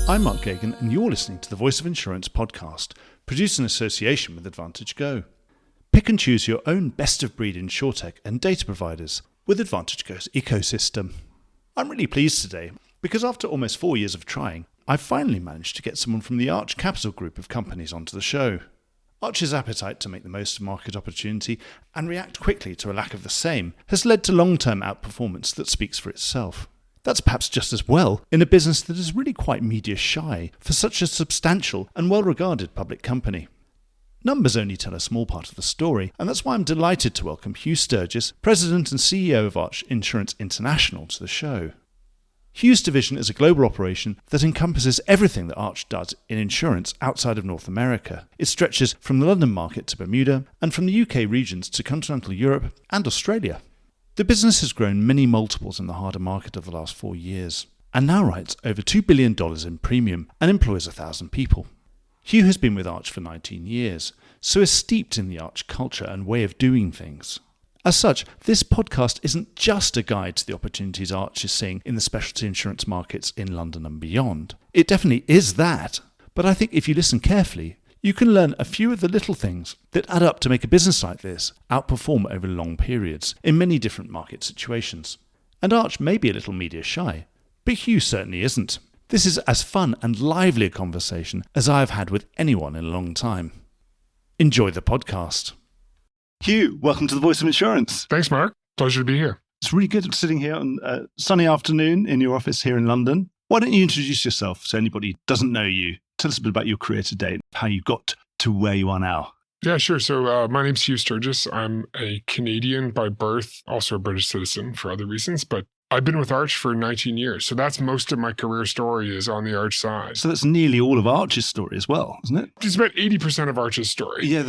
I'm Mark Gagan, and you're listening to the Voice of Insurance podcast, produced in association with Advantage Go. Pick and choose your own best-of-breed insurtech and data providers with Advantage Go's ecosystem. I'm really pleased today because after almost 4 years of trying, I've finally managed to get someone from the Arch Capital group of companies onto the show. Arch's appetite to make the most of market opportunity and react quickly to a lack of the same has led to long-term outperformance that speaks for itself. That's perhaps just as well in a business that is really quite media shy for such a substantial and well-regarded public company. Numbers only tell a small part of the story, and that's why I'm delighted to welcome Hugh Sturgess, President and CEO of Arch Insurance International, to the show. Hugh's division is a global operation that encompasses everything that Arch does in insurance outside of North America. It stretches from the London market to Bermuda and from the UK regions to Continental Europe and Australia. The business has grown many multiples in the harder market of the last 4 years, and now writes over $2 billion in premium and employs 1,000 people. Hugh has been with Arch for 19 years, so is steeped in the Arch culture and way of doing things. As such, this podcast isn't just a guide to the opportunities Arch is seeing in the specialty insurance markets in London and beyond. It definitely is that, but I think if you listen carefully, you can learn a few of the little things that add up to make a business like this outperform over long periods in many different market situations. And Arch may be a little media shy, but Hugh certainly isn't. This is as fun and lively a conversation as I have had with anyone in a long time. Enjoy the podcast. Hugh, welcome to the Voice of Insurance. Thanks, Mark. Pleasure to be here. It's really good sitting here on a sunny afternoon in your office here in London. Why don't you introduce yourself so anybody doesn't know you? Tell us a bit about your career today, how you got to where you are now. Yeah, sure. So my name's Hugh Sturgess. I'm a Canadian by birth, also a British citizen for other reasons, but I've been with Arch for 19 years. So that's most of my career story is on the Arch side. So that's nearly all of Arch's story as well, isn't it? It's about 80% of Arch's story. Yeah,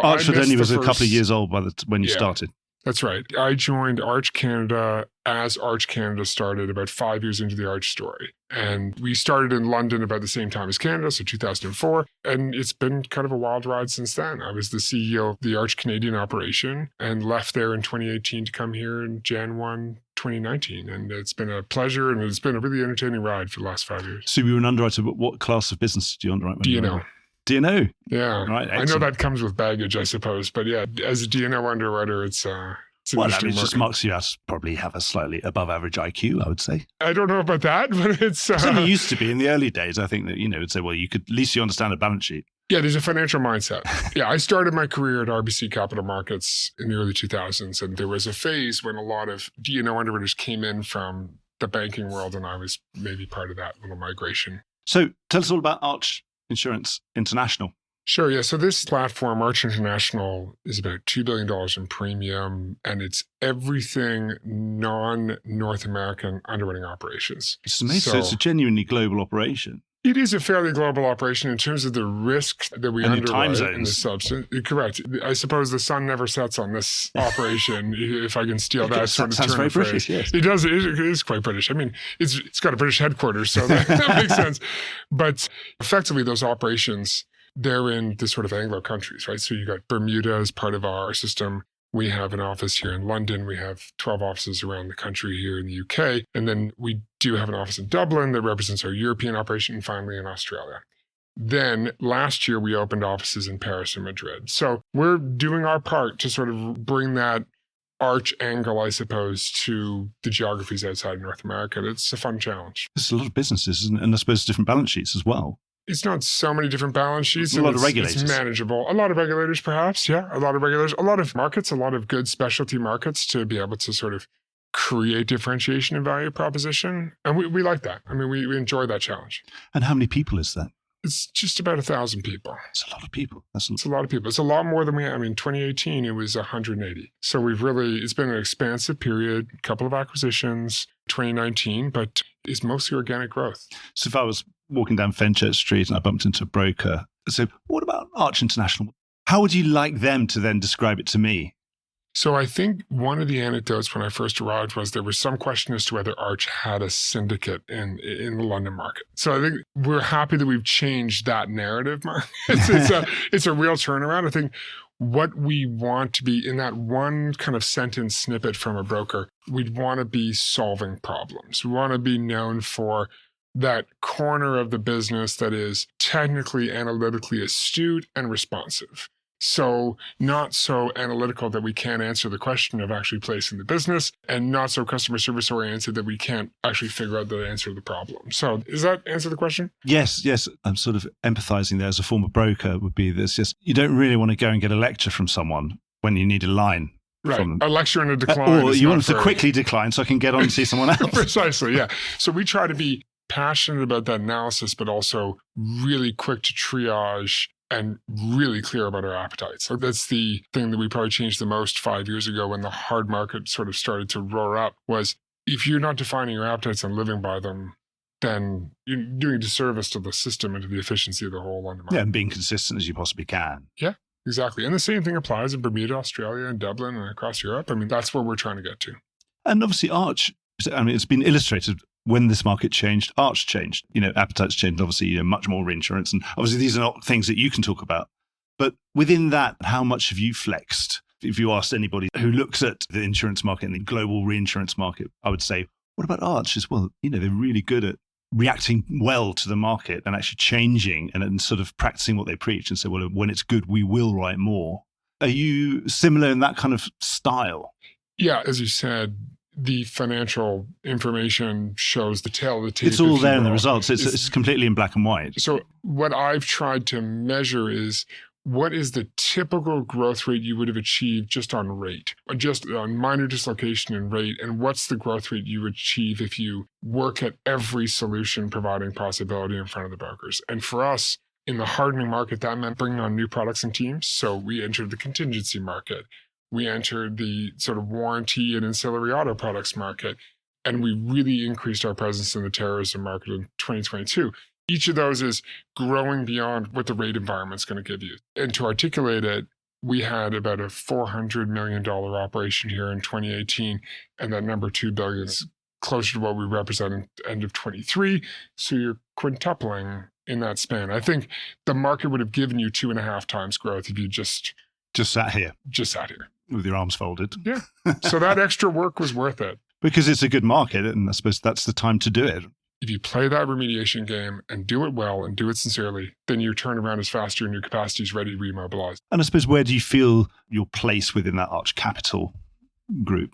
Archford only was a couple of years old when you started. That's right. I joined Arch Canada as Arch Canada started about 5 years into the Arch story. And we started in London about the same time as Canada, so 2004. And it's been kind of a wild ride since then. I was the CEO of the Arch Canadian operation and left there in 2018 to come here in Jan 1, 2019. And it's been a pleasure and it's been a really entertaining ride for the last 5 years. So you were an underwriter, but what class of business did you underwrite? D&O. D&O? Yeah. Right, I know that comes with baggage, I suppose. But yeah, as a D&O underwriter, it's an just marks you out to probably have a slightly above average IQ, I would say. I don't know about that, but it's... Certainly used to be in the early days. I think that, would say, well, you could, at least you understand a balance sheet. Yeah, there's a financial mindset. Yeah, I started my career at RBC Capital Markets in the early 2000s, and there was a phase when a lot of D&O underwriters came in from the banking world, and I was maybe part of that little migration. So tell us all about Arch Insurance International. Sure, yeah. So this platform, Arch International, is about $2 billion in premium, and it's everything non-North American underwriting operations. It's amazing. So it's a genuinely global operation. It is a fairly global operation in terms of the risk that we underwrite in the substance. Correct. I suppose the sun never sets on this operation, if I can steal that sort of turn of phrase. British, yes. It does. It is quite British. I mean, it's got a British headquarters, so that makes sense. But effectively, those operations, they're in the sort of Anglo countries, right? So you got Bermuda as part of our system. We have an office here in London. We have 12 offices around the country here in the UK. And then we do have an office in Dublin that represents our European operation, and finally in Australia. Then last year, we opened offices in Paris and Madrid. So we're doing our part to sort of bring that Arch angle, I suppose, to the geographies outside North America. It's a fun challenge. There's a lot of businesses, and I suppose different balance sheets as well. It's not so many different balance sheets. A lot of regulators. It's manageable. A lot of regulators, perhaps. Yeah, a lot of regulators. A lot of markets, a lot of good specialty markets to be able to sort of create differentiation and value proposition. And we like that. I mean, we enjoy that challenge. And how many people is that? It's just about 1,000 people. It's a lot of people. It's a lot of people. It's a lot more than I mean, 2018, it was 180. So it's been an expansive period, a couple of acquisitions, 2019, but it's mostly organic growth. So if I was walking down Fenchurch Street and I bumped into a broker, so what about Arch International? How would you like them to then describe it to me? So I think one of the anecdotes when I first arrived was there was some question as to whether Arch had a syndicate in the London market. So I think we're happy that we've changed that narrative, Mark. It's a real turnaround. I think what we want to be in that one kind of sentence snippet from a broker, we'd want to be solving problems. We want to be known for that corner of the business that is technically, analytically astute and responsive. So not so analytical that we can't answer the question of actually placing the business, and not so customer service oriented that we can't actually figure out the answer to the problem. So does that answer the question? Yes. I'm sort of empathizing there as a former broker would be this. Just, you don't really want to go and get a lecture from someone when you need a line. Right. A lecture and a decline. Or you want to quickly decline so I can get on and see someone else. Precisely, yeah. So we try to be passionate about that analysis, but also really quick to triage and really clear about our appetite. So that's the thing that we probably changed the most 5 years ago when the hard market sort of started to roar up, was if you're not defining your appetites and living by them, then you're doing a disservice to the system and to the efficiency of the whole London market. Yeah, and being consistent as you possibly can. Yeah, exactly. And the same thing applies in Bermuda, Australia, and Dublin, and across Europe. I mean, that's where we're trying to get to. And obviously Arch, I mean, it's been illustrated when this market changed, Arch changed, appetites changed, obviously, much more reinsurance. And obviously these are not things that you can talk about. But within that, how much have you flexed? If you asked anybody who looks at the insurance market and the global reinsurance market, I would say, what about Arch as well? They're really good at reacting well to the market and actually changing and sort of practicing what they preach and say, well, when it's good, we will write more. Are you similar in that kind of style? Yeah, as you said, the financial information shows the tail of the tape. It's all there in the results. It's completely in black and white. So what I've tried to measure is, what is the typical growth rate you would have achieved just on rate, just on minor dislocation in rate, and what's the growth rate you would achieve if you work at every solution providing possibility in front of the brokers? And for us, in the hardening market, that meant bringing on new products and teams. So we entered the contingency market. We entered the sort of warranty and ancillary auto products market, and we really increased our presence in the terrorism market in 2022. Each of those is growing beyond what the rate environment's going to give you. And to articulate it, we had about a $400 million operation here in 2018, and that number $2 billion is closer to what we represent at the end of 23. So you're quintupling in that span. I think the market would have given you 2.5 times growth if you just sat here. With your arms folded. Yeah. So that extra work was worth it. Because it's a good market, and I suppose that's the time to do it. If you play that remediation game and do it well and do it sincerely, then your turnaround is faster and your capacity is ready to remobilize. And I suppose, where do you feel your place within that Arch Capital group?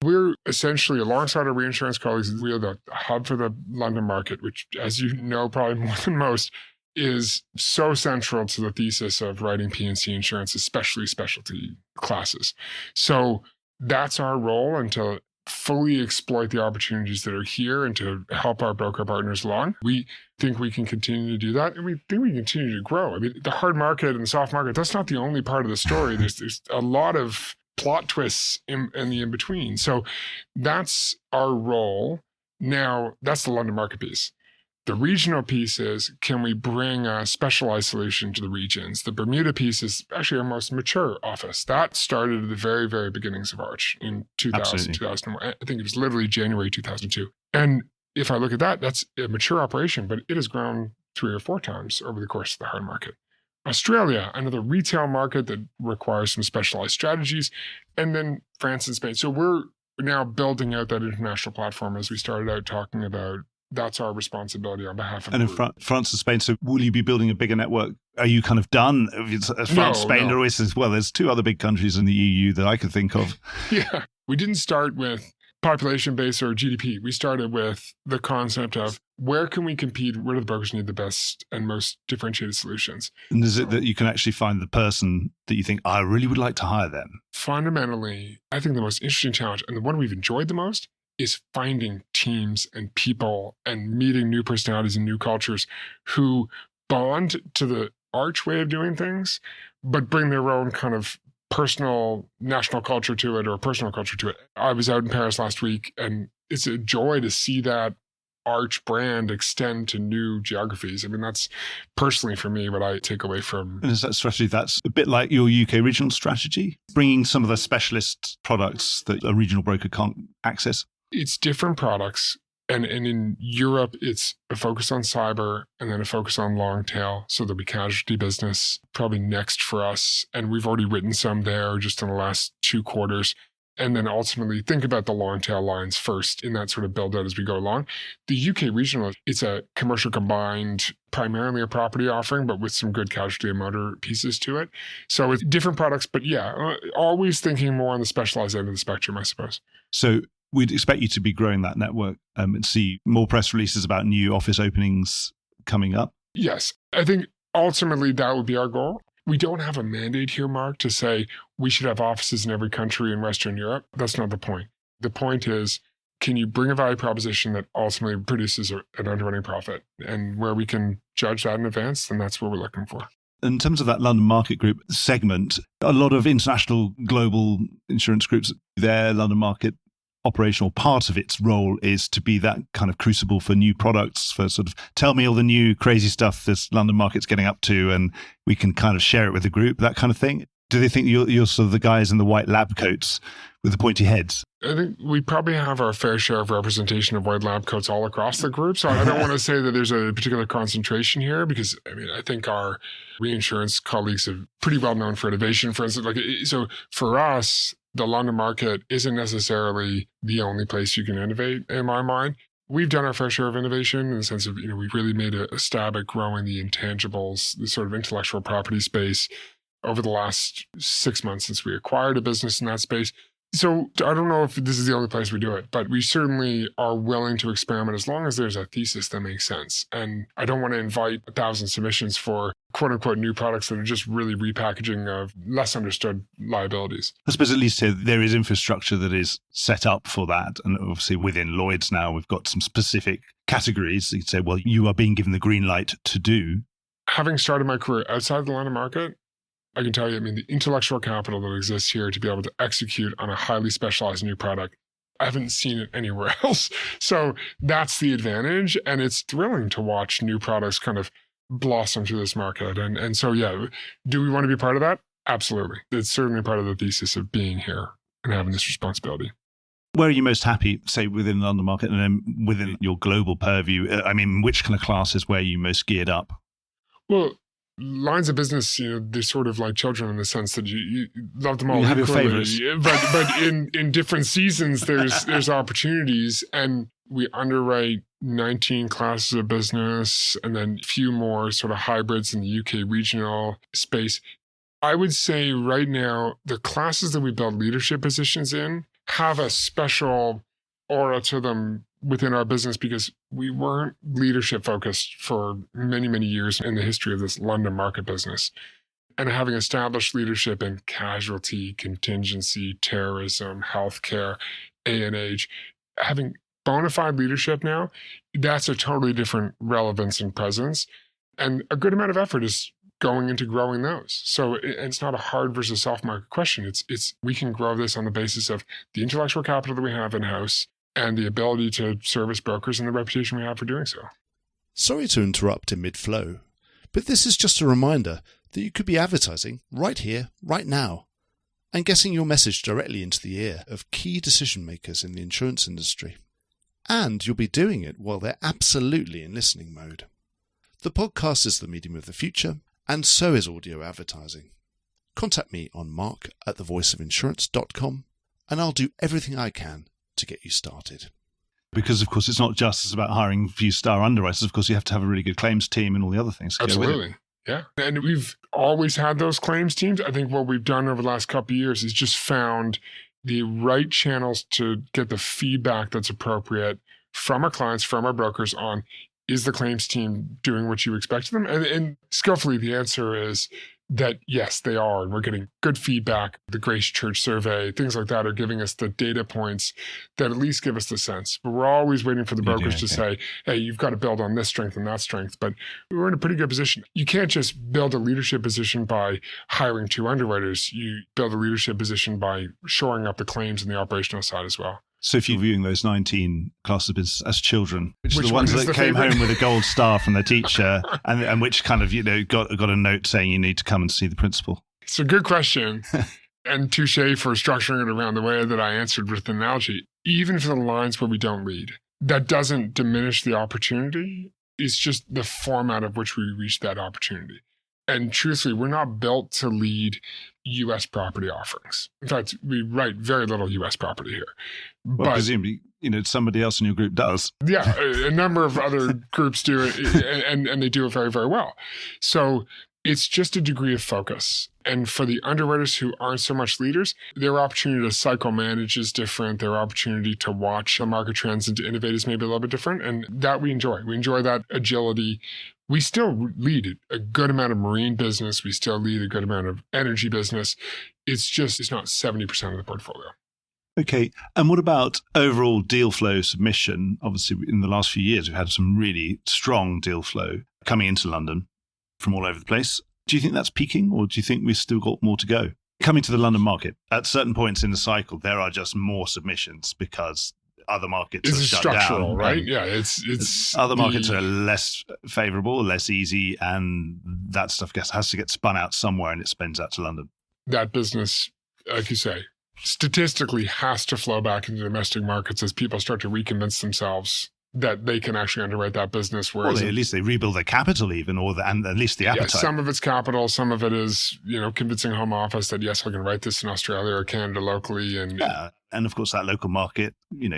We're essentially, alongside our reinsurance colleagues, we are the hub for the London market, which, as you know, probably more than most, is so central to the thesis of writing P&C insurance, especially specialty classes. So that's our role, and to fully exploit the opportunities that are here and to help our broker partners along. We think we can continue to do that, and we think we continue to grow. I mean, the hard market and the soft market, that's not the only part of the story. There's a lot of plot twists in the in-between. So that's our role. Now, that's the London market piece. The regional piece is, can we bring a specialized solution to the regions? The Bermuda piece is actually our most mature office. That started at the very, very beginnings of Arch in 2001. I think it was literally January 2002. And if I look at that, that's a mature operation, but it has grown 3 or 4 times over the course of the hard market. Australia, another retail market that requires some specialized strategies, and then France and Spain. So we're now building out that international platform, as we started out talking about. That's our responsibility on behalf of. And in France and Spain, so will you be building a bigger network? Are you kind of done? France, Spain, or as well? There's 2 other big countries in the EU that I could think of. Yeah, we didn't start with population base or GDP. We started with the concept of, where can we compete? Where do the brokers need the best and most differentiated solutions? And is it that you can actually find the person that you think, I really would like to hire them? Fundamentally, I think the most interesting challenge, and the one we've enjoyed the most, is finding teams and people and meeting new personalities and new cultures who bond to the Arch way of doing things, but bring their own kind of personal national culture to it, or personal culture to it. I was out in Paris last week, and it's a joy to see that Arch brand extend to new geographies. I mean, that's personally for me what I take away from. And is that strategy, that's a bit like your UK regional strategy, bringing some of the specialist products that a regional broker can't access? It's different products. And in Europe, it's a focus on cyber and then a focus on long tail. So there'll be casualty business probably next for us. And we've already written some there just in the last 2 quarters. and then ultimately think about the long tail lines first in that sort of build out as we go along. The UK regional, it's a commercial combined, primarily a property offering, but with some good casualty and motor pieces to it. So it's different products, but yeah, always thinking more on the specialized end of the spectrum, I suppose. So we'd expect you to be growing that network and see more press releases about new office openings coming up. Yes, I think ultimately that would be our goal. We don't have a mandate here, Mark, to say we should have offices in every country in Western Europe. That's not the point. The point is, can you bring a value proposition that ultimately produces an underwriting profit? And where we can judge that in advance, then that's what we're looking for. In terms of that London Market Group segment, a lot of international global insurance groups, their London Market operational part of its role is to be that kind of crucible for new products, for sort of tell me all the new crazy stuff this London market's getting up to and we can kind of share it with the group, that kind of thing. Do they think you're sort of the guys in the white lab coats with the pointy heads? I think we probably have our fair share of representation of white lab coats all across the group. So I don't want to say that there's a particular concentration here because, I think our reinsurance colleagues are pretty well known for innovation, for instance. So for us, the London market isn't necessarily the only place you can innovate, in my mind. We've done our fair share of innovation in the sense of, we've really made a stab at growing the intangibles, the sort of intellectual property space over the last 6 months since we acquired a business in that space. So I don't know if this is the only place we do it, but we certainly are willing to experiment as long as there's a thesis that makes sense. And I don't want to invite 1,000 submissions for quote unquote new products that are just really repackaging of less understood liabilities. I suppose at least here there is infrastructure that is set up for that. And obviously within Lloyd's now, we've got some specific categories that you'd say, well, you are being given the green light to do. Having started my career outside the London market, I can tell you, the intellectual capital that exists here to be able to execute on a highly specialized new product, I haven't seen it anywhere else. So that's the advantage. And it's thrilling to watch new products kind of blossom through this market. And so, yeah, do we want to be part of that? Absolutely. It's certainly part of the thesis of being here and having this responsibility. Where are you most happy, say, within the London market and then within your global purview? Which kind of classes where you most geared up? Well, lines of business, they're sort of like children in the sense that you love them all. You have your favorites. But in different seasons, there's opportunities. And we underwrite 19 classes of business and then a few more sort of hybrids in the UK regional space. I would say right now, the classes that we build leadership positions in have a special aura to them within our business because we weren't leadership focused for many, many years in the history of this London market business. And having established leadership in casualty, contingency, terrorism, healthcare, A&H, having bona fide leadership now, that's a totally different relevance and presence. And a good amount of effort is going into growing those. So it's not a hard versus soft market question. It's we can grow this on the basis of the intellectual capital that we have in-house and the ability to service brokers and the reputation we have for doing so. Sorry to interrupt in mid-flow, but this is just a reminder that you could be advertising right here, right now, and getting your message directly into the ear of key decision makers in the insurance industry. And you'll be doing it while they're absolutely in listening mode. The podcast is the medium of the future, and so is audio advertising. Contact me on mark@thevoiceofinsurance.com, and I'll do everything I can to get you started. Because, of course, it's not just about hiring a few star underwriters. Of course, you have to have a really good claims team and all the other things. Absolutely. Yeah. And we've always had those claims teams. I think what we've done over the last couple of years is just found the right channels to get the feedback that's appropriate from our clients, from our brokers on, is the claims team doing what you expect of them? And skillfully, the answer is that yes, they are. And we're getting good feedback. The Grace Church survey, things like that are giving us the data points that at least give us the sense. But we're always waiting for the brokers to say, hey, you've got to build on this strength and that strength. But we're in a pretty good position. You can't just build a leadership position by hiring 2 underwriters. You build a leadership position by shoring up the claims and the operational side as well. So if you're viewing those 19 classes as children, which are the one ones that came home with a gold star from their teacher and which kind of, got a note saying you need to come and see the principal? It's a good question. And touche for structuring it around the way that I answered with an analogy. Even for the lines where we don't lead, that doesn't diminish the opportunity. It's just the format of which we reach that opportunity. And truthfully, we're not built to lead U.S. property offerings. In fact, we write very little U.S. property here. Well, presumably, somebody else in your group does. Yeah, a number of other groups do it, and they do it very, very well. So it's just a degree of focus. And for the underwriters who aren't so much leaders, their opportunity to cycle manage is different. Their opportunity to watch the market trends and to innovate is maybe a little bit different. And that we enjoy. We enjoy that agility. We still lead a good amount of marine business. We still lead a good amount of energy business. It's not 70% of the portfolio. Okay. And what about overall deal flow submission? Obviously, in the last few years, we've had some really strong deal flow coming into London from all over the place. Do you think that's peaking, or do you think we've still got more to go? Coming to the London market, at certain points in the cycle, there are just more submissions because other markets are shut down. It's structural, right? Yeah, it's other markets are less favorable, less easy, and that stuff has to get spun out somewhere, and it spins out to London. That business, like you say, statistically has to flow back into domestic markets as people start to reconvince themselves that they can actually underwrite that business. Whereas at least they rebuild their capital even, and at least the appetite. Yeah, some of it's capital, some of it is, convincing home office that, yes, I can write this in Australia or Canada locally. And of course, that local market,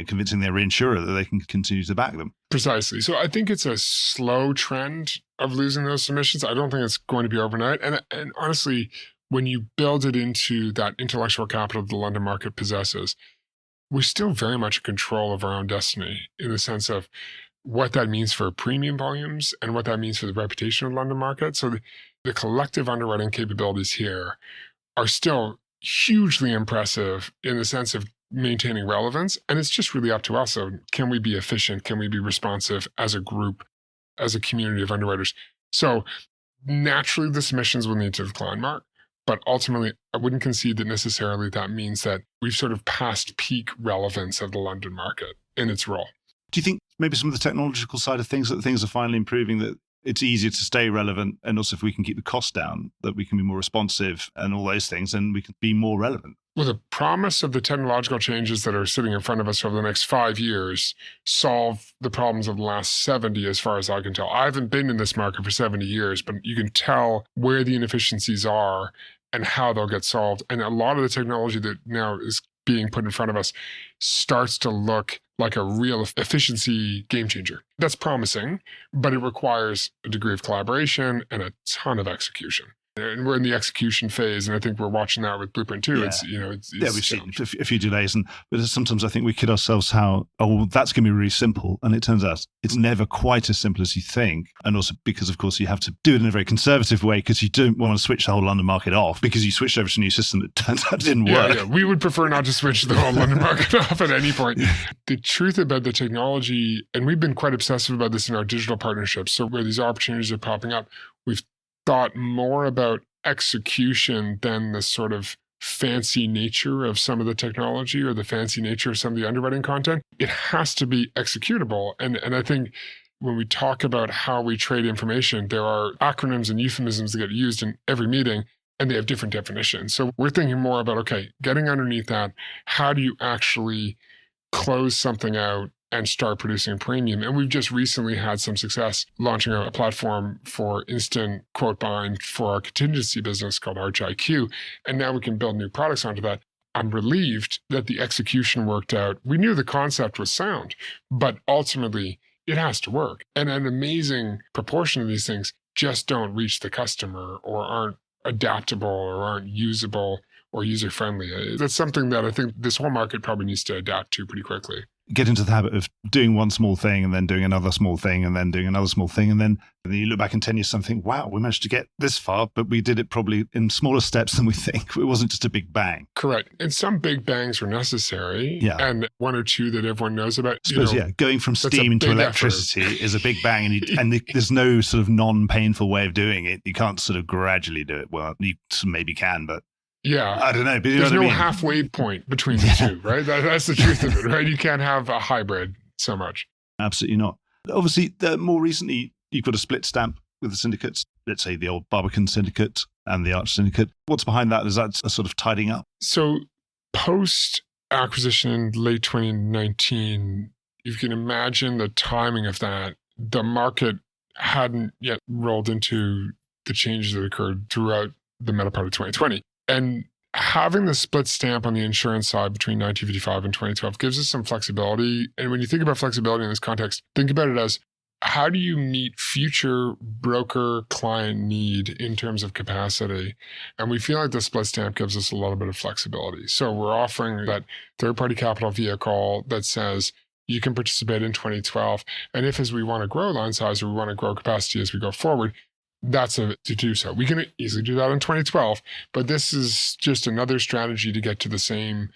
convincing their reinsurer that they can continue to back them. Precisely. So I think it's a slow trend of losing those submissions. I don't think it's going to be overnight. And honestly, when you build it into that intellectual capital the London market possesses, we're still very much in control of our own destiny in the sense of what that means for premium volumes and what that means for the reputation of the London market. So the collective underwriting capabilities here are still hugely impressive in the sense of maintaining relevance. And it's just really up to us. So can we be efficient? Can we be responsive as a group, as a community of underwriters? So naturally, the submissions will need to decline, Mark. But ultimately, I wouldn't concede that necessarily that means that we've sort of passed peak relevance of the London market in its role. Do you think maybe some of the technological side of things, that things are finally improving, that it's easier to stay relevant, and also if we can keep the cost down, that we can be more responsive and all those things, and we can be more relevant? Well, the promise of the technological changes that are sitting in front of us over the next 5 years solve the problems of the last 70, as far as I can tell. I haven't been in this market for 70 years, but you can tell where the inefficiencies are and how they'll get solved. And a lot of the technology that now is being put in front of us starts to look like a real efficiency game changer. That's promising, but it requires a degree of collaboration and a ton of execution. And we're in the execution phase, and I think we're watching that with Blueprint too. Yeah. We've seen a few delays, but sometimes I think we kid ourselves that's going to be really simple, and it turns out it's never quite as simple as you think. And also because, of course, you have to do it in a very conservative way because you don't want to switch the whole London market off because you switched over to a new system that turns out didn't work. Yeah, we would prefer not to switch the whole London market off at any point. The truth about the technology, and we've been quite obsessive about this in our digital partnerships, so where these opportunities are popping up, we've thought more about execution than the sort of fancy nature of some of the technology or the fancy nature of some of the underwriting content. It has to be executable. And I think when we talk about how we trade information, there are acronyms and euphemisms that get used in every meeting, and they have different definitions. So we're thinking more about, okay, getting underneath that, how do you actually close something out and start producing a premium? And we've just recently had some success launching a platform for instant quote bind for our contingency business called Arch IQ. And now we can build new products onto that. I'm relieved that the execution worked out. We knew the concept was sound, but ultimately it has to work. And an amazing proportion of these things just don't reach the customer or aren't adaptable or aren't usable or user-friendly. That's something that I think this whole market probably needs to adapt to pretty quickly. Get into the habit of doing one small thing and then doing another small thing and then doing another small thing. And then you look back in 10 years and think, wow, we managed to get this far, but we did it probably in smaller steps than we think. It wasn't just a big bang. Correct. And some big bangs were necessary. Yeah. And one or two that everyone knows about. I suppose, going from steam into electricity is a big bang. And there's no sort of non-painful way of doing it. You can't sort of gradually do it. Well, you maybe can, but yeah. I don't know. But there's no halfway point between the two, right? That's the truth of it, right? You can't have a hybrid so much. Absolutely not. Obviously, more recently, you've got a split stamp with the syndicates. Let's say the old Barbican syndicate and the Arch syndicate. What's behind that? Is that a sort of tidying up? So post-acquisition in late 2019, you can imagine the timing of that. The market hadn't yet rolled into the changes that occurred throughout the middle part of 2020. And having the split stamp on the insurance side between 1955 and 2012 gives us some flexibility. And when you think about flexibility in this context, think about it as how do you meet future broker client need in terms of capacity? And we feel like the split stamp gives us a little bit of flexibility. So we're offering that third-party capital vehicle that says you can participate in 2012. And if as we want to grow line size or we want to grow capacity as we go forward, that's to do so. We can easily do that in 2012, but this is just another strategy to get to the same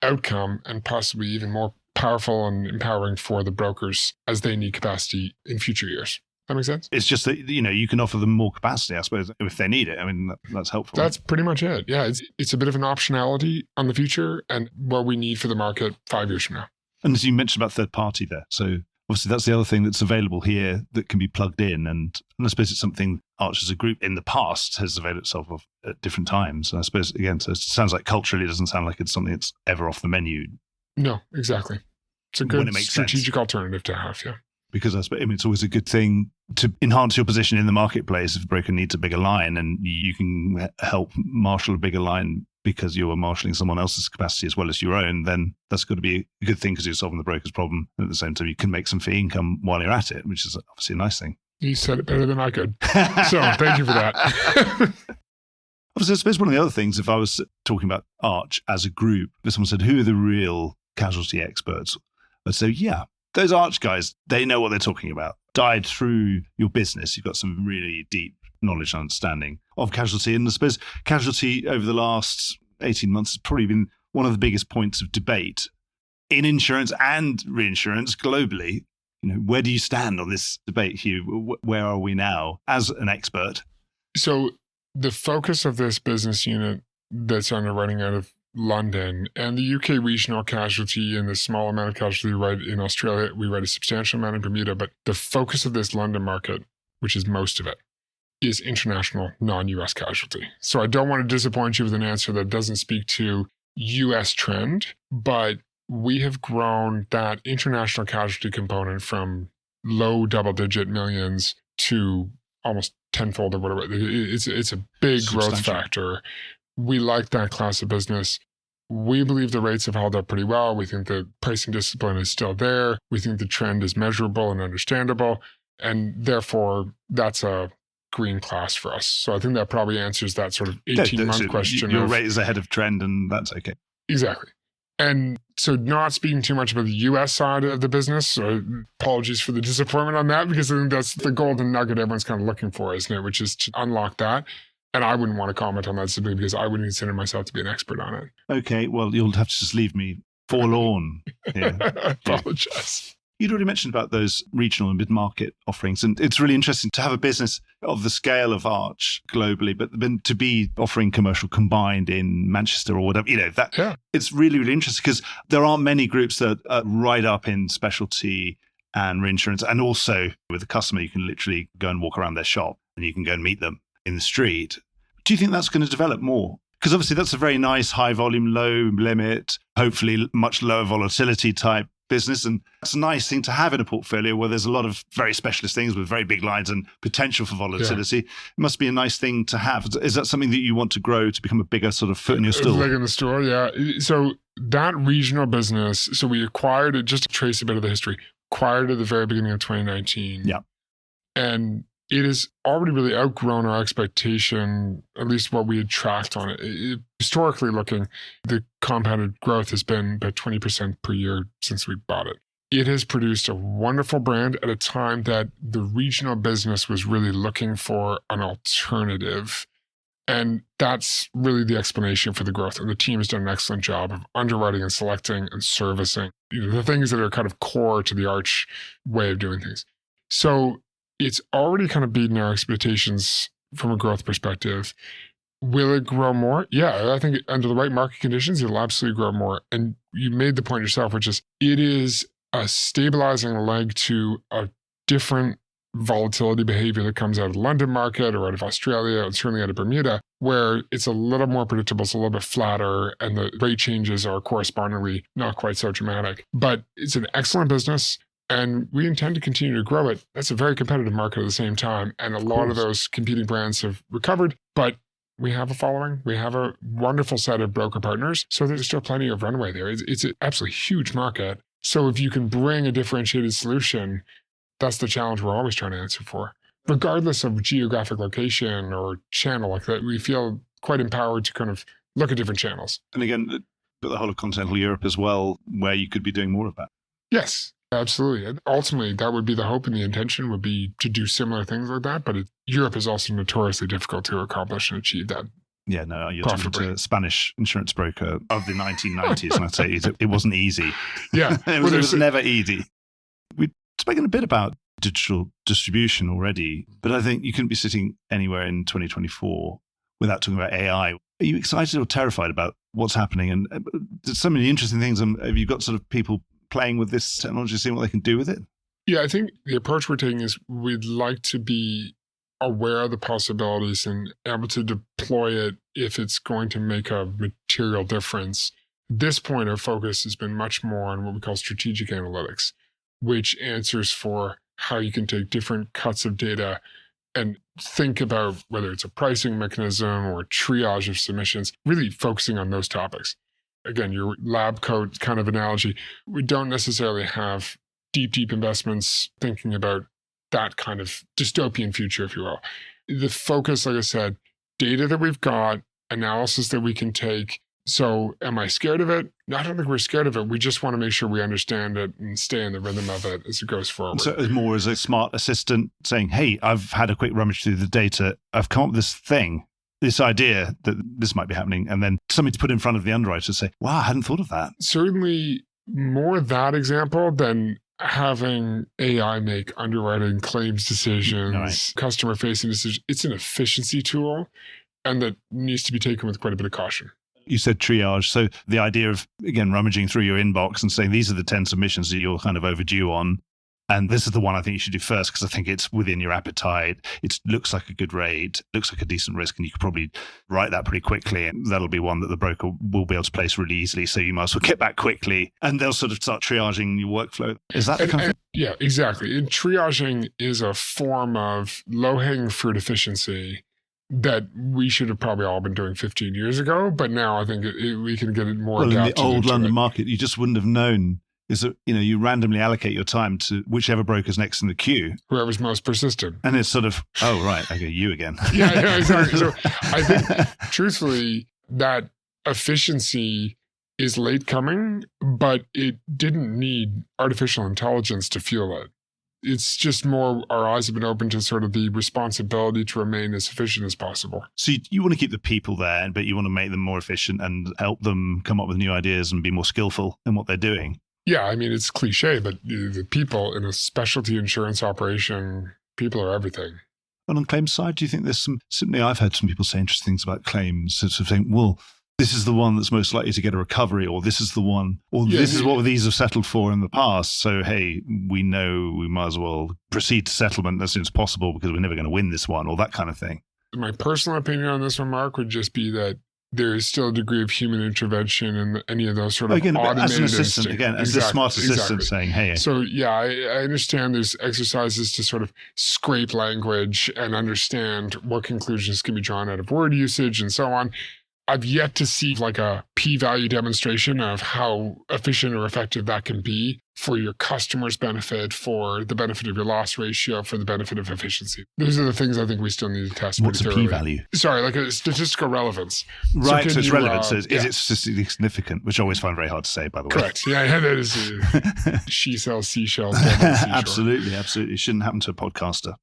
outcome and possibly even more powerful and empowering for the brokers as they need capacity in future years. That makes sense? It's just that, you can offer them more capacity, I suppose, if they need it. I mean, that's helpful. That's pretty much it. Yeah, it's a bit of an optionality on the future and what we need for the market 5 years from now. And as you mentioned about third party there, so obviously that's the other thing that's available here that can be plugged in. And I suppose it's something Arch as a group in the past has availed itself of at different times. And I suppose, again, so it sounds like culturally it doesn't sound like it's something that's ever off the menu. No, exactly. It's a good strategic alternative to have, yeah. Because it's always a good thing to enhance your position in the marketplace if a broker needs a bigger line and you can help marshal a bigger line because you are marshalling someone else's capacity as well as your own, then that's got to be a good thing because you're solving the broker's problem. And at the same time, you can make some fee income while you're at it, which is obviously a nice thing. You said it better than I could. So thank you for that. Obviously, I suppose one of the other things, if I was talking about Arch as a group, if someone said, who are the real casualty experts? I'd say, yeah, those Arch guys, they know what they're talking about. Died through your business. You've got some really deep knowledge and understanding of casualty. And I suppose casualty over the last 18 months has probably been one of the biggest points of debate in insurance and reinsurance globally. Where do you stand on this debate, Hugh? Where are we now as an expert? So the focus of this business unit that's underwriting out of London and the UK regional casualty and the small amount of casualty we write in Australia, we write a substantial amount in Bermuda, but the focus of this London market, which is most of it, is international non-US casualty. So I don't want to disappoint you with an answer that doesn't speak to US trend, but we have grown that international casualty component from low double-digit millions to almost tenfold or whatever. It's a big growth factor. We like that class of business. We believe the rates have held up pretty well. We think the pricing discipline is still there. We think the trend is measurable and understandable. And therefore, that's a green class for us. So I think that probably answers that sort of 18-month question. Your rate is ahead of trend and that's okay. Exactly. And so not speaking too much about the US side of the business, so apologies for the disappointment on that, because I think that's the golden nugget everyone's kind of looking for, isn't it? Which is to unlock that. And I wouldn't want to comment on that simply because I wouldn't consider myself to be an expert on it. Okay, well, you'll have to just leave me forlorn. Yeah. I apologize. You'd already mentioned about those regional and mid-market offerings, and it's really interesting to have a business of the scale of Arch globally, but then to be offering commercial combined in Manchester or whatever, It's really, really interesting because there aren't many groups that are right up in specialty and reinsurance, and also with the customer, you can literally go and walk around their shop and you can go and meet them in the street. Do you think that's going to develop more? Because obviously that's a very nice high volume, low limit, hopefully much lower volatility type business. And that's a nice thing to have in a portfolio where there's a lot of very specialist things with very big lines and potential for volatility. Yeah. It must be a nice thing to have. Is that something that you want to grow to become a bigger sort of foot in your stool? Leg in the store, yeah. So that regional business, so we acquired it, just to trace a bit of the history, acquired at the very beginning of 2019. Yeah. And it has already really outgrown our expectation, at least what we had tracked on it. Historically looking, the compounded growth has been about 20% per year since we bought it. It has produced a wonderful brand at a time that the regional business was really looking for an alternative. And that's really the explanation for the growth. And the team has done an excellent job of underwriting and selecting and servicing the things that are kind of core to the Arch way of doing things. So it's already kind of beaten our expectations from a growth perspective. Will it grow more? Yeah, I think under the right market conditions, it'll absolutely grow more. And you made the point yourself, which is it is a stabilizing leg to a different volatility behavior that comes out of the London market or out of Australia and certainly out of Bermuda, where it's a little more predictable, it's a little bit flatter, and the rate changes are correspondingly not quite so dramatic. But it's an excellent business. And we intend to continue to grow it. That's a very competitive market at the same time. And a lot of those competing brands have recovered, but we have a following. We have a wonderful set of broker partners. So there's still plenty of runway there. It's an absolutely huge market. So if you can bring a differentiated solution, that's the challenge we're always trying to answer for. Regardless of geographic location or channel like that, we feel quite empowered to kind of look at different channels. And again, but the whole of continental Europe as well, where you could be doing more of that. Yes, absolutely. And ultimately, that would be the hope and the intention would be to do similar things like that. But Europe is also notoriously difficult to accomplish and achieve that. Yeah, no, you're talking to a Spanish insurance broker of the 1990s, and I'd say it wasn't easy. Yeah. it was never easy. We've spoken a bit about digital distribution already, but I think you couldn't be sitting anywhere in 2024 without talking about AI. Are you excited or terrified about what's happening? And there's so many interesting things. Have you got sort of people playing with this technology, seeing what they can do with it? Yeah, I think the approach we're taking is we'd like to be aware of the possibilities and able to deploy it if it's going to make a material difference. At this point, our focus has been much more on what we call strategic analytics, which answers for how you can take different cuts of data and think about whether it's a pricing mechanism or triage of submissions, really focusing on those topics. Again, your lab coat kind of analogy, we don't necessarily have deep investments thinking about that kind of dystopian future, if you will. The focus, like I said, data that we've got, analysis that we can take. So am I scared of it? No, I don't think we're scared of it. We just want to make sure we understand it and stay in the rhythm of it as it goes forward. So it's more as a smart assistant saying, hey, I've had a quick rummage through the data. I've come up with this thing, this idea that this might be happening. And then something to put in front of the underwriter to say, wow, I hadn't thought of that. Certainly more that example than having AI make underwriting claims decisions, right, customer-facing decisions. It's an efficiency tool, and that needs to be taken with quite a bit of caution. You said triage. So the idea of, again, rummaging through your inbox and saying, these are the 10 submissions that you're kind of overdue on. And this is the one I think you should do first because I think it's within your appetite. It looks like a good rate, looks like a decent risk, and you could probably write that pretty quickly. And that'll be one that the broker will be able to place really easily. So you might as well get back quickly and they'll sort of start triaging your workflow. Is that the kind of... Yeah, exactly. And triaging is a form of low-hanging fruit efficiency that we should have probably all been doing 15 years ago. But now I think we can get it more adapted. In the old London market, you just wouldn't have known. Is that, you randomly allocate your time to whichever broker's next in the queue. Whoever's most persistent. And it's sort of, oh, right, okay, you again. Yeah, exactly. So I think, truthfully, that efficiency is late coming, but it didn't need artificial intelligence to fuel it. It's just more our eyes have been open to sort of the responsibility to remain as efficient as possible. So you want to keep the people there, but you want to make them more efficient and help them come up with new ideas and be more skillful in what they're doing. Yeah, I mean, it's cliche, but the people in a specialty insurance operation, people are everything. And on claims side, do you think there's simply I've heard some people say interesting things about claims, sort of saying, well, this is the one that's most likely to get a recovery, or this is the one, or this is what these have settled for in the past. So, hey, we know we might as well proceed to settlement as soon as possible because we're never going to win this one, or that kind of thing. My personal opinion on this one, Mark, would just be that there is still a degree of human intervention in any of those sort of automated as an assistant, as a smart assistant saying, hey. So, yeah, I understand there's exercises to sort of scrape language and understand what conclusions can be drawn out of word usage and so on. I've yet to see like a p-value demonstration of how efficient or effective that can be for your customer's benefit, for the benefit of your loss ratio, for the benefit of efficiency. Those are the things I think we still need to test. What's a p-value? Sorry, like a statistical relevance. Right, so it's relevant. So is it statistically significant? Which I always find very hard to say, by the way. Correct. Yeah, that is she sells seashells. Absolutely. It shouldn't happen to a podcaster.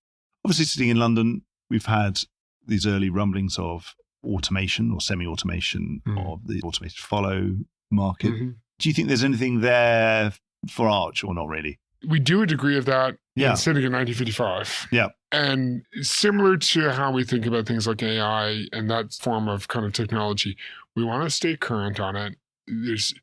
Obviously, sitting in London, we've had these early rumblings of automation or semi-automation of the automated follow market. Mm-hmm. Do you think there's anything there for Arch or not really? We do a degree of that in sitting in 1955. Yeah. And similar to how we think about things like AI and that form of kind of technology, we want to stay current on it. There's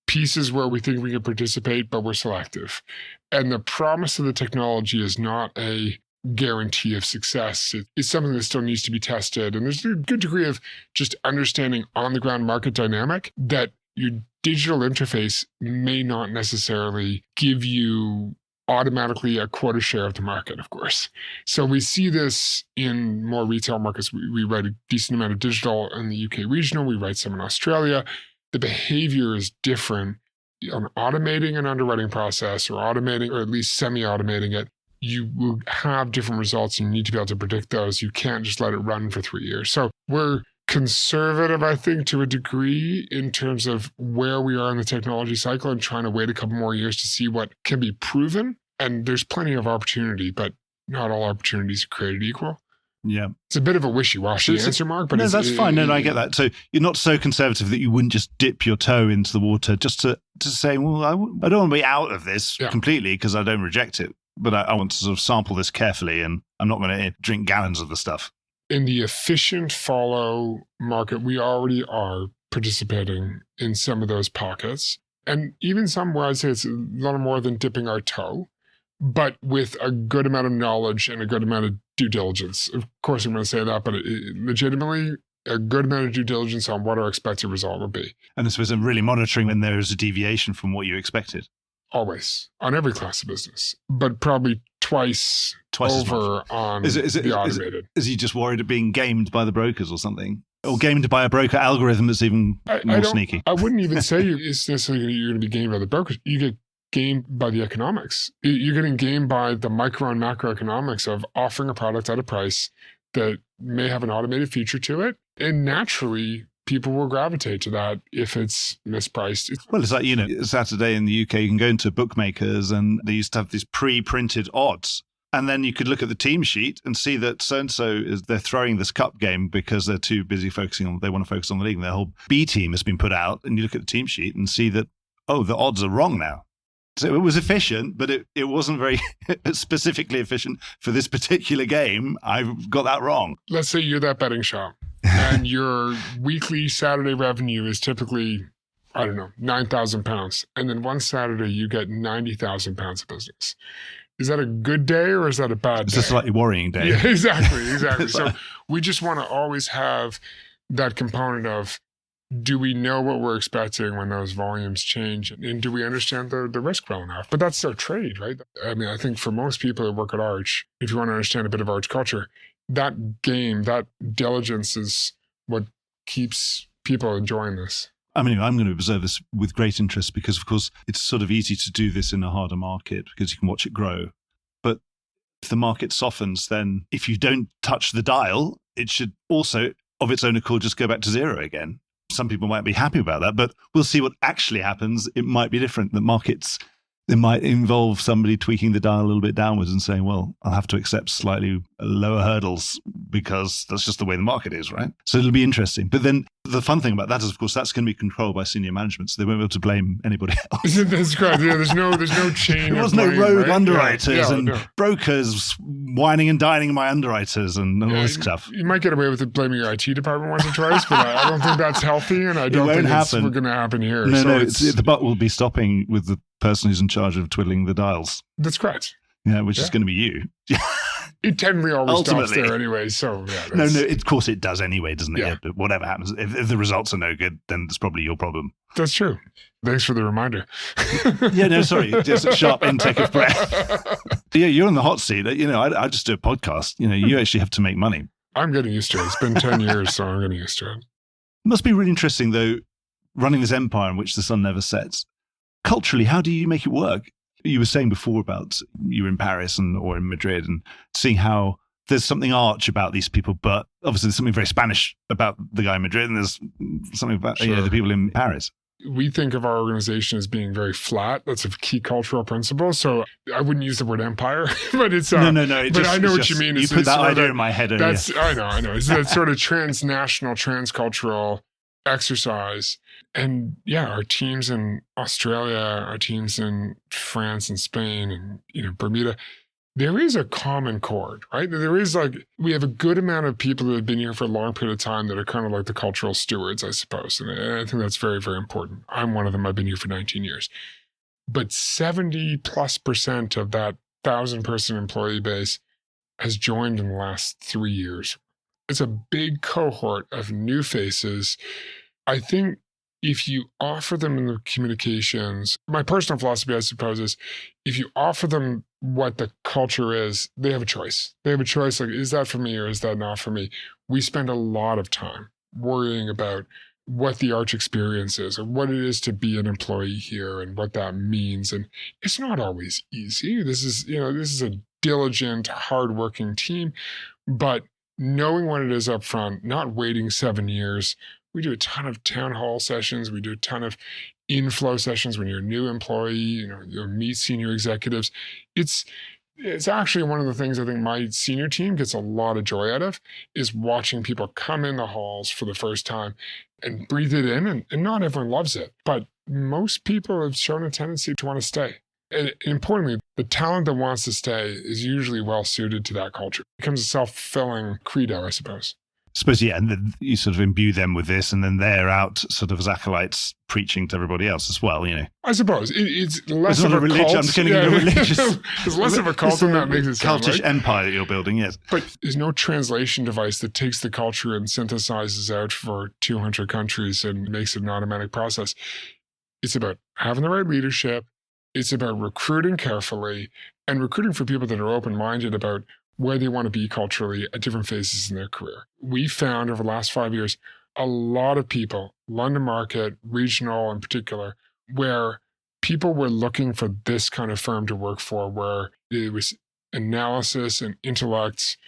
pieces where we think we can participate, but we're selective. And the promise of the technology is not a guarantee of success. It's something that still needs to be tested. And there's a good degree of just understanding on the ground market dynamic that your digital interface may not necessarily give you automatically a quota share of the market, of course. So we see this in more retail markets. We write a decent amount of digital in the UK regional. We write some in Australia. The behavior is different on automating an underwriting process or automating or at least semi-automating it. You will have different results and you need to be able to predict those. You can't just let it run for 3 years. So we're conservative, I think, to a degree in terms of where we are in the technology cycle and trying to wait a couple more years to see what can be proven. And there's plenty of opportunity, but not all opportunities are created equal. Yeah. It's a bit of a wishy-washy answer, Mark. But no, that's fine. No, I get that. So you're not so conservative that you wouldn't just dip your toe into the water just to say, well, I don't want to be out of this completely because I don't reject it. But I want to sort of sample this carefully and I'm not going to drink gallons of the stuff. In the efficient follow market, we already are participating in some of those pockets. And even some where I'd say it's a little more than dipping our toe, but with a good amount of knowledge and a good amount of due diligence. Of course, I'm going to say that, but legitimately, a good amount of due diligence on what our expected result would be. And this was really monitoring when there is a deviation from what you expected. Always, on every class of business, but probably twice over on the automated. Is he just worried of being gamed by the brokers or something? Or gamed by a broker algorithm that's even more sneaky? I wouldn't even say it's necessarily you're going to be gamed by the brokers. You get gamed by the economics. You're getting gamed by the micro and macroeconomics of offering a product at a price that may have an automated feature to it. And naturally, people will gravitate to that if it's mispriced. Well, it's like, Saturday in the UK, you can go into bookmakers and they used to have these pre-printed odds. And then you could look at the team sheet and see that so-and-so they're throwing this cup game because they're too busy they want to focus on the league. And their whole B team has been put out. And you look at the team sheet and see that, the odds are wrong now. So it was efficient, but it wasn't very specifically efficient for this particular game. I've got that wrong. Let's say you're that betting shop and your weekly Saturday revenue is typically, I don't know, £9,000. And then one Saturday you get £90,000 of business. Is that a good day or is that a bad day? It's a slightly worrying day. Yeah, exactly. So we just want to always have that component of, do we know what we're expecting when those volumes change? And do we understand the risk well enough? But that's our trade, right? I mean, I think for most people that work at Arch, if you want to understand a bit of Arch culture, that game, that diligence is what keeps people enjoying this. I mean, I'm going to observe this with great interest because, of course, it's sort of easy to do this in a harder market because you can watch it grow. But if the market softens, then if you don't touch the dial, it should also, of its own accord, just go back to zero again. Some people might be happy about that, but we'll see what actually happens. It might be different. The markets, it might involve somebody tweaking the dial a little bit downwards and saying, well, I'll have to accept slightly lower hurdles because that's just the way the market is, right? So it'll be interesting. But then the fun thing about that is, of course, that's going to be controlled by senior management, so they won't be able to blame anybody else. That's correct. Yeah, there's no chain. There was no rogue underwriters and brokers whining and dining my underwriters and all this stuff. You might get away with it blaming your IT department once or twice, but I don't think that's healthy, and I don't think it's going to happen here. No, the buck will be stopping with the person who's in charge of twiddling the dials. That's correct. Yeah, which is going to be you. It technically always stops there anyway, so No, of course it does anyway, doesn't it? Yeah. But whatever happens, if the results are no good, then it's probably your problem. That's true. Thanks for the reminder. Sorry, just a sharp intake of breath. Yeah, you're on the hot seat. I just do a podcast. You actually have to make money. I'm getting used to it. It's been 10 years, so I'm getting used to it. It must be really interesting, though, running this empire in which the sun never sets. Culturally, how do you make it work? You were saying before about you were in Paris or in Madrid and seeing how there's something arch about these people, but obviously there's something very Spanish about the guy in Madrid and there's something about the people in Paris. We think of our organization as being very flat. That's a key cultural principle. So I wouldn't use the word empire, but it's no. But I know what you mean. You put that idea in my head earlier. I know. It's that sort of transnational, transcultural exercise. And our teams in Australia, our teams in France and Spain and Bermuda, there is a common chord, right? There is we have a good amount of people that have been here for a long period of time that are kind of like the cultural stewards, I suppose. And I think that's very, very important. I'm one of them. I've been here for 19 years. But 70+% of that 1,000-person employee base has joined in the last 3 years. It's a big cohort of new faces. I think if you offer them in the communications, my personal philosophy, I suppose, is if you offer them what the culture is, they have a choice. They have a choice, like, is that for me or is that not for me? We spend a lot of time worrying about what the Arch experience is and what it is to be an employee here and what that means. And it's not always easy. This is a diligent, hardworking team, but knowing what it is up front, not waiting 7 years. We do a ton of town hall sessions. We do a ton of inflow sessions when you're a new employee, you meet senior executives. It's actually one of the things I think my senior team gets a lot of joy out of is watching people come in the halls for the first time and breathe it in. And not everyone loves it, but most people have shown a tendency to want to stay. And importantly, the talent that wants to stay is usually well suited to that culture. It becomes a self-fulfilling credo, I suppose. Yeah, and then you sort of imbue them with this, and then they're out sort of as acolytes preaching to everybody else as well, I suppose it's less of a religion. cult. I'm just getting into religious. It's less of a cult than that makes it sound cultish like. empire that you're building, yes. But there's no translation device that takes the culture and synthesizes out for 200 countries and makes it an automatic process. It's about having the right leadership. It's about recruiting carefully and recruiting for people that are open-minded about where they want to be culturally at different phases in their career. We found over the last 5 years, a lot of people, London market, regional in particular, where people were looking for this kind of firm to work for, where it was analysis and intellect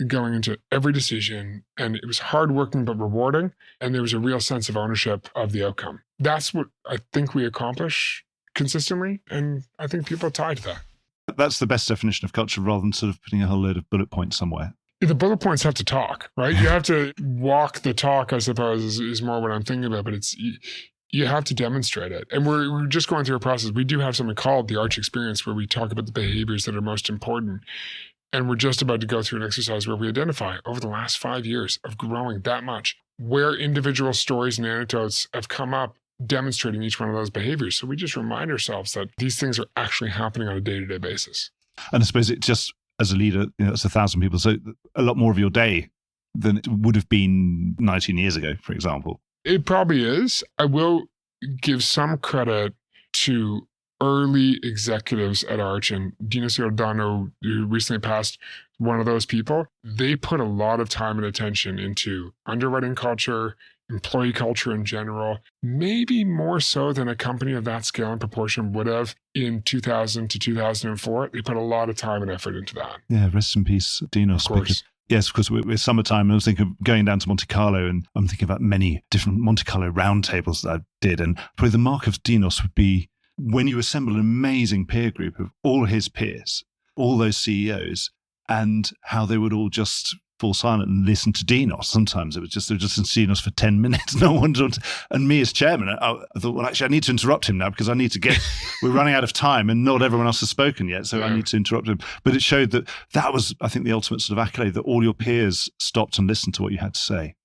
going into every decision, and it was hardworking but rewarding, and there was a real sense of ownership of the outcome. That's what I think we accomplish consistently, and I think people are tied to that. That's the best definition of culture, rather than sort of putting a whole load of bullet points somewhere. The bullet points have to talk, right? You have to walk the talk, I suppose, is more what I'm thinking about, but you have to demonstrate it. And we're just going through a process. We do have something called the Arch Experience, where we talk about the behaviors that are most important. And we're just about to go through an exercise where we identify over the last 5 years of growing that much, where individual stories and anecdotes have come up demonstrating each one of those behaviors. So we just remind ourselves that these things are actually happening on a day-to-day basis. And I suppose it just, as a leader, it's 1,000 people, so a lot more of your day than it would have been 19 years ago, for example. It probably is. I will give some credit to early executives at Arch, and Dino Giordano, who recently passed, one of those people. They put a lot of time and attention into underwriting culture, employee culture in general, maybe more so than a company of that scale and proportion would have in 2000 to 2004. They put a lot of time and effort into that. Yeah, rest in peace, Dinos. Of course. Yes, because we're summertime, and I was thinking of going down to Monte Carlo, and I'm thinking about many different Monte Carlo roundtables that I did, and probably the mark of Dinos would be when you assemble an amazing peer group of all his peers, all those CEOs, and how they would all just fall silent and listen to Dinos. Sometimes it was just, they were just in Dinos for 10 minutes. No one would, and me as chairman, I thought, well, actually, I need to interrupt him now because I need to get, we're running out of time and not everyone else has spoken yet. So I need to interrupt him. But it showed that was, I think, the ultimate sort of accolade, that all your peers stopped and listened to what you had to say.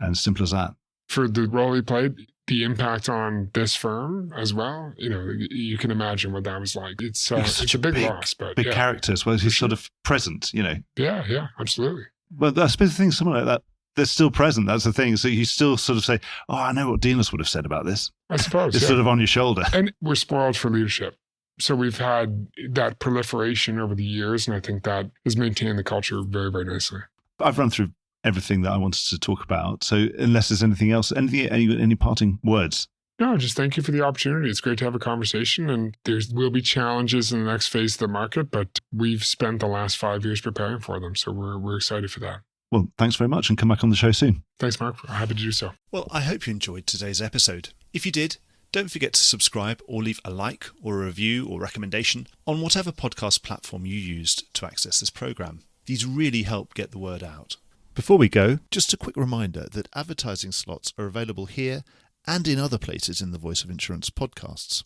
And simple as that. For the role he played, the impact on this firm as well, you can imagine what that was like. It's a big loss, but big character as well. He's sort of present, Yeah, absolutely. But I suppose the thing, someone like that, they're still present. That's the thing. So you still sort of say, oh, I know what Dinos would have said about this. I suppose. It's sort of on your shoulder. And we're spoiled for leadership. So we've had that proliferation over the years, and I think that has maintained the culture very, very nicely. I've run through everything that I wanted to talk about. So unless there's anything else, any parting words? No, just thank you for the opportunity. It's great to have a conversation, and there will be challenges in the next phase of the market, but we've spent the last 5 years preparing for them. So we're excited for that. Well, thanks very much, and come back on the show soon. Thanks, Mark. I'm happy to do so. Well, I hope you enjoyed today's episode. If you did, don't forget to subscribe or leave a like or a review or recommendation on whatever podcast platform you used to access this program. These really help get the word out. Before we go, just a quick reminder that advertising slots are available here and in other places in the Voice of Insurance podcasts.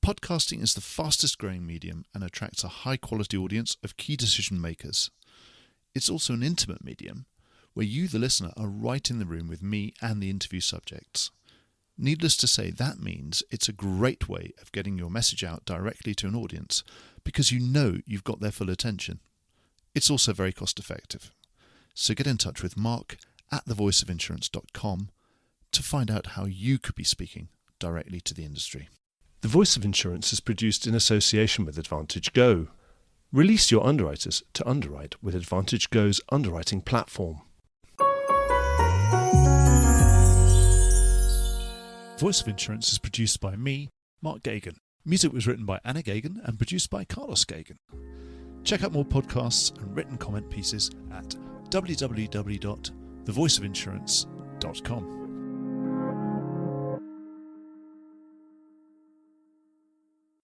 Podcasting is the fastest growing medium and attracts a high quality audience of key decision makers. It's also an intimate medium where you, the listener, are right in the room with me and the interview subjects. Needless to say, that means it's a great way of getting your message out directly to an audience because you know you've got their full attention. It's also very cost effective. So get in touch with Mark at thevoiceofinsurance.com, to find out how you could be speaking directly to the industry. The Voice of Insurance is produced in association with Advantage Go. Release your underwriters to underwrite with Advantage Go's underwriting platform. Voice of Insurance is produced by me, Mark Gagan. Music was written by Anna Gagan and produced by Carlos Gagan. Check out more podcasts and written comment pieces at www.thevoiceofinsurance.com.